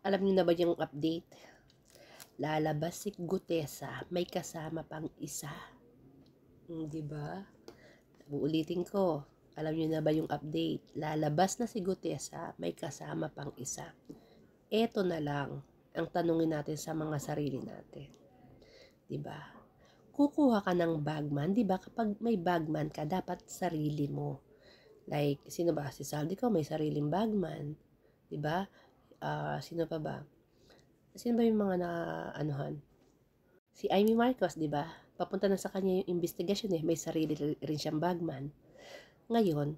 Alam niyo na ba yung update? Lalabas si Gutesa, may kasama pang isa. Di ba? Uulitin ko. Alam niyo na ba yung update? Lalabas na si Gutesa, may kasama pang isa. Eto na lang ang tanungin natin sa mga sarili natin. Di ba? Kukuha ka ng bagman, di ba? Kapag may bagman ka, dapat sarili mo. Like, sino ba? Si Saldi ko may sariling bagman. Di ba? Sino pa ba? Sino ba yung mga anuhan? Si Amy Marcos, di ba? Papunta na sa kanya yung investigasyon may sarili rin siyang bagman. Ngayon,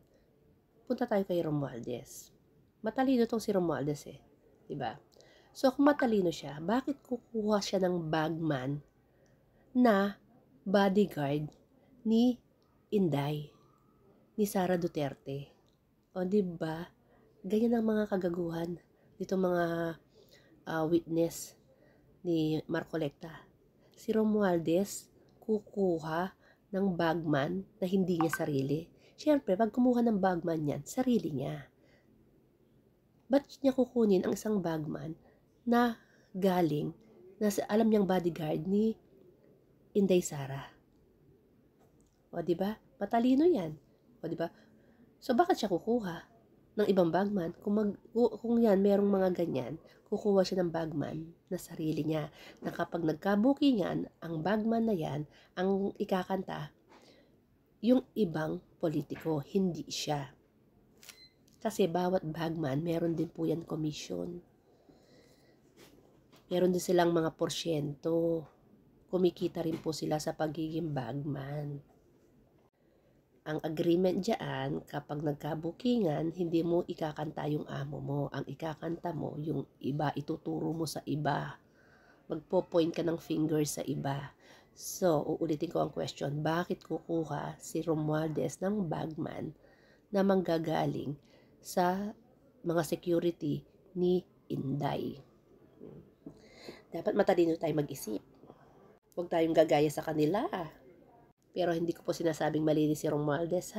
punta tayo kay Romualdez. Matalino tong si Romualdez di ba? So kung matalino siya, bakit kukuha siya ng bagman na bodyguard ni Inday, ni Sara Duterte? O di ba? Ganyan ang mga kagaguhan dito mga witness ni Marcolecta. Si Romualdez kukuha ng bagman na hindi niya sarili. Siyempre, pag kumuha ng bagman yan, sarili niya. Ba't niya kukunin ang isang bagman na galing, na alam niyang bodyguard ni Inday Sara? O, diba? Matalino yan. O, diba? So, bakit siya kukuha ng ibang bagman? Kung yan, merong mga ganyan, kukuha siya ng bagman na sarili niya. Na kapag nagkabukingan, ang bagman na yan, ang ikakanta, yung ibang politiko, hindi siya. Kasi bawat bagman, meron din po yan commission. Meron din silang mga porsyento. Kumikita rin po sila sa pagiging bagman. Ang agreement dyan, kapag nagkabukingan, hindi mo ikakanta yung amo mo. Ang ikakanta mo, yung iba, ituturo mo sa iba. Magpo-point ka ng finger sa iba. So, uulitin ko ang question, bakit kukuha si Romualdez ng bagman na manggagaling sa mga security ni Inday? Dapat matalino tayo mag-isip. Huwag tayong gagaya sa kanila. Pero hindi ko po sinasabing malinis si Romualdez